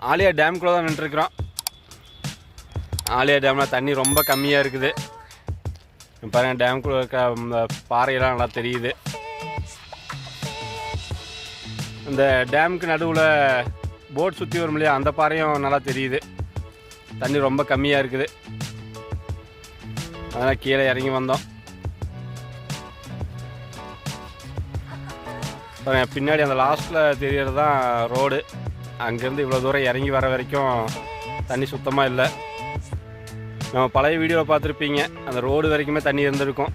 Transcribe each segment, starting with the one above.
ஆலியா டேம்குள்ளே தான் நின்றுருக்குறோம். ஆலியா டேமில் தண்ணி ரொம்ப கம்மியாக இருக்குது. பாருங்கள், டேம்குள்ளே இருக்க பாறையெல்லாம் நல்லா தெரியுது. இந்த டேமுக்கு நடுவில் போட் சுற்றி வரும் இல்லையா, அந்த பாறையும் நல்லா தெரியுது. தண்ணி ரொம்ப கம்மியாக இருக்குது. அதனால் கீழே இறங்கி வந்தோம். பின்னாடி அந்த லாஸ்ட்டில் தெரியறது தான் ரோடு. அங்கேருந்து இவ்வளோ தூரம் இறங்கி வர வரைக்கும் தண்ணி சுத்தமாக இல்லை. நம்ம பழைய வீடியோவை பார்த்துருப்பீங்க, அந்த ரோடு வரைக்குமே தண்ணி இருந்திருக்கும்.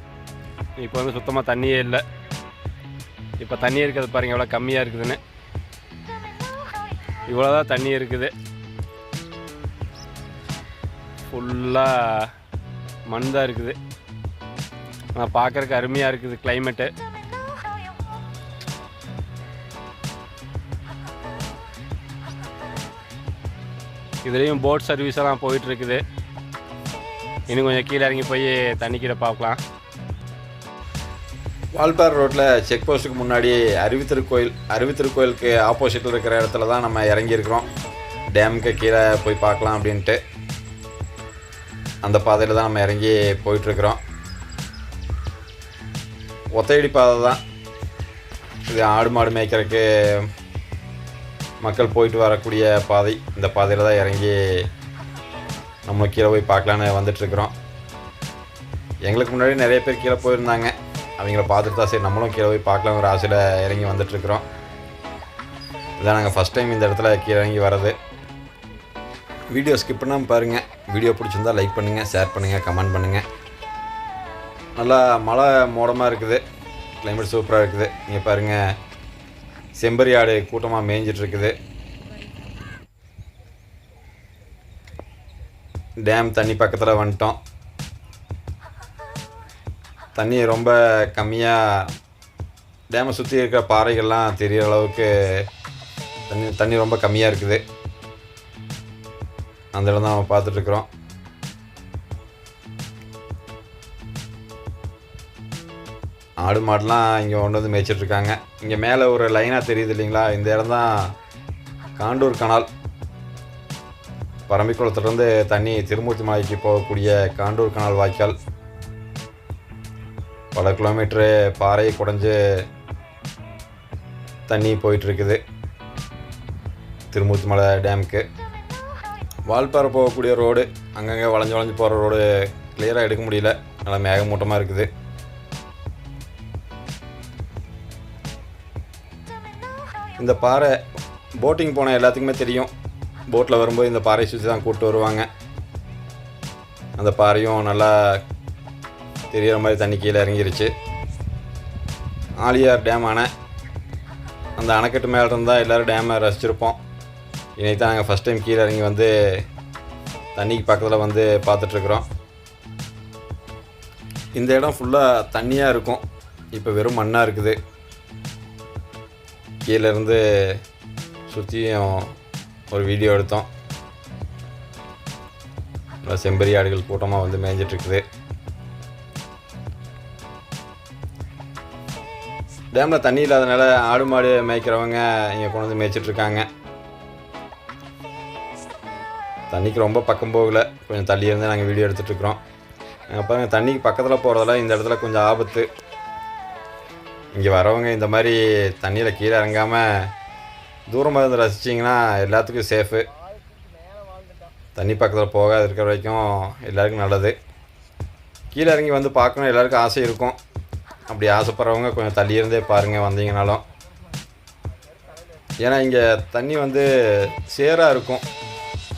இப்போ வந்து சுத்தமாக தண்ணியே இல்லை. இப்போ தண்ணி இருக்கிறது பாருங்கள் எவ்வளோ கம்மியாக இருக்குதுன்னு. இவ்வளோதான் தண்ணி இருக்குது. ஃபுல்லாக மண் தான் இருக்குது. ஆனால் பார்க்குறக்கு அருமையாக இருக்குது கிளைமேட்டு. இதுலேயும் போட் சர்வீஸ் எல்லாம் போயிட்டுருக்குது. இன்னும் கொஞ்சம் கீழே இறங்கி போய் தண்ணி கீழே பார்க்கலாம். வால்பாறை ரோட்டில் செக் போஸ்ட்டுக்கு முன்னாடி அறிவித்திருக்கோயிலுக்கு ஆப்போசிட்டில் இருக்கிற இடத்துல தான் நம்ம இறங்கியிருக்கிறோம். டேமுக்கு கீழே போய் பார்க்கலாம் அப்படின்ட்டு அந்த பாதையில் தான் நம்ம இறங்கி போயிட்டுருக்குறோம். ஒத்தையடி பாதை தான் இது. ஆடு மாடு மேய்க்கிறதுக்கு மக்கள் போயிட்டு வரக்கூடிய பாதை. இந்த பாதையில் தான் இறங்கி நம்ம கீழே போய் பார்க்கலான்னு வந்துட்டுருக்குறோம். எங்களுக்கு முன்னாடி நிறைய பேர் கீழே போயிருந்தாங்க. அவங்கள பார்த்துட்டு தான் சரி நம்மளும் கீழே போய் பார்க்கலாங்கிற ஆசையில் இறங்கி வந்துட்டுருக்குறோம். இதான் நாங்கள் ஃபஸ்ட் டைம் இந்த இடத்துல கீழே இறங்கி வர்றது. வீடியோ ஸ்கிப் பண்ணாமல் பாருங்கள். வீடியோ பிடிச்சிருந்தால் லைக் பண்ணுங்கள், ஷேர் பண்ணுங்கள், கமெண்ட் பண்ணுங்கள். நல்லா மழை மோடமாக இருக்குது. கிளைமேட் சூப்பராக இருக்குது. இங்கே பாருங்கள், செம்பரி ஆடு கூட்டமாக மேய்ஞ்சிட்ருக்குது. டேம் தண்ணி பக்கத்தில் வந்துட்டோம். தண்ணி ரொம்ப கம்மியாக, டேமை சுற்றி இருக்கிற பாறைகள்லாம் தெரிகிற அளவுக்கு தண்ணி ரொம்ப கம்மியாக இருக்குது. அந்த இடம் தான் நம்ம பார்த்துட்ருக்குறோம். ஆடு மாடெலாம் இங்கே கொண்டு வந்து மேய்ச்சிட்ருக்காங்க. இங்கே மேலே ஒரு லைனாக தெரியுது இல்லைங்களா, இந்த இடம் தான் காண்டூர் கனால். பரம்பிக்குளத்துலேருந்து தண்ணி திருமூர்த்தி மலைக்கு போகக்கூடிய காண்டூர் கனால் வாய்க்கால். பல கிலோமீட்ரு பாறையை குடைஞ்சு தண்ணி போயிட்டுருக்குது திருமூர்த்தி மலை டேமுக்கு. வால்பாறை போகக்கூடிய ரோடு அங்கங்கே வளைஞ்சு போகிற ரோடு கிளியராக எடுக்க முடியல, நல்லா மேகமூட்டமாக இருக்குது. இந்த பாறை போட்டிங் போன எல்லாத்துக்குமே தெரியும். போட்டில் வரும்போது இந்த பாறையை சுற்றி தான் கூப்பிட்டு வருவாங்க. அந்த பாறையும் நல்லா தெரிகிற மாதிரி தண்ணி கீழே இறங்கிருச்சு. ஆலியார் டேம் அணை, அந்த அணைக்கட்டு மேலே இருந்தால் எல்லோரும் டேமை ரசிச்சிருப்போம். இன்றைக்கி தான் நாங்கள் ஃபஸ்ட் டைம் கீழே இறங்கி வந்து தண்ணிக்கு பக்கத்தில் வந்து பார்த்துட்ருக்குறோம். இந்த இடம் ஃபுல்லாக தண்ணியாக இருக்கும். இப்போ வெறும் மண்ணாக இருக்குது. கீழேருந்து சுற்றியும் ஒரு வீடியோ எடுத்தோம். செம்பரி ஆடுகள் கூட்டமாக வந்து மேய்ஞ்சிட்ருக்குது. டேமில் தண்ணி இல்லாதனால ஆடு மாடு மேய்க்கிறவங்க இங்கே கொண்டு வந்து மேய்ச்சிட்ருக்காங்க. தண்ணிக்கு ரொம்ப பக்கம் போகலை, கொஞ்சம் தள்ளி இருந்து நாங்கள் வீடியோ எடுத்துகிட்ருக்குறோம். பாருங்கள், தண்ணிக்கு பக்கத்தில் போகிறதெல்லாம் இந்த இடத்துல கொஞ்சம் ஆபத்து. இங்கே வரவங்க இந்த மாதிரி தண்ணியில் கீழே இறங்காமல் தூரமாக இருந்து ரசிச்சிங்கன்னா எல்லாத்துக்கும் சேஃபு. தண்ணி பக்கத்தில் போகாது இருக்கிற வரைக்கும் எல்லாருக்கும் நல்லது. கீழே இறங்கி வந்து பார்க்கணும் எல்லாருக்கும் ஆசை இருக்கும். அப்படி ஆசைப்படுறவங்க கொஞ்சம் தள்ளி இருந்தே பாருங்கள் வந்தீங்கனாலும். ஏன்னா இங்கே தண்ணி வந்து சேராக இருக்கும்.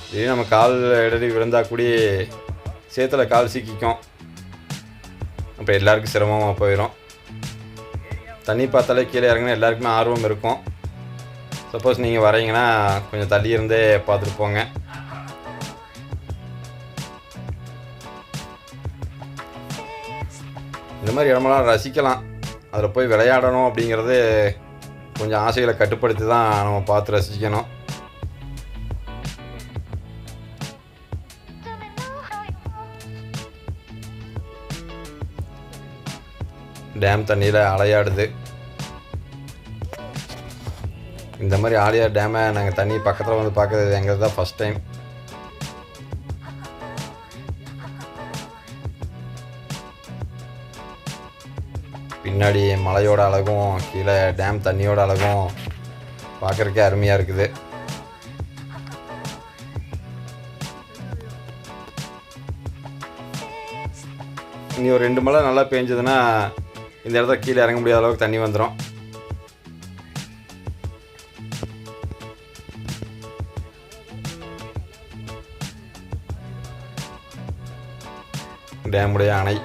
திடீர்னு நம்ம கால் இடறி விழுந்தால் கூடி சேத்துல கால் சிக்கிக்கும். அப்போ எல்லாருக்கும் சிரமமாக போயிடும். தண்ணி பார்த்தாலே கீழே இறங்கினா எல்லாருக்குமே ஆர்வம் இருக்கும். சப்போஸ் நீங்கள் வரீங்கன்னா கொஞ்சம் தள்ளி இருந்தே பார்த்துட்டு போங்க. இந்த மாதிரி இடமெல்லாம் ரசிக்கலாம். அதில் போய் விளையாடணும் அப்படிங்கிறது கொஞ்சம் ஆசைகளை கட்டுப்படுத்தி தான் நம்ம பார்த்து ரசிக்கணும். டேம் தண்ணியில் அலையாடுது. இந்த மாதிரி ஆழியார் டேமை நாங்கள் தண்ணி பக்கத்தில் வந்து பார்க்குறது எங்களுக்கு தான் ஃபஸ்ட் டைம். பின்னாடி மலையோட அழகும் கீழே டேம் தண்ணியோட அழகும் பார்க்குறக்கே அருமையாக இருக்குது. இனி ஒரு 2 மழை நல்லா பெஞ்சதுன்னா இந்த இடத்துல கீழே இறங்க முடியாத அளவுக்கு தண்ணி வந்துடும். டேமுடைய அணை.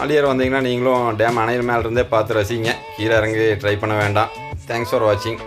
ஆழியார் வந்தீங்கன்னா நீங்களும் டேம் அணையில் மேலே இருந்தே பார்த்து ரசிங்க. கீழே இறங்கி ட்ரை பண்ண வேண்டாம். தேங்க்ஸ் ஃபார் வாட்சிங்.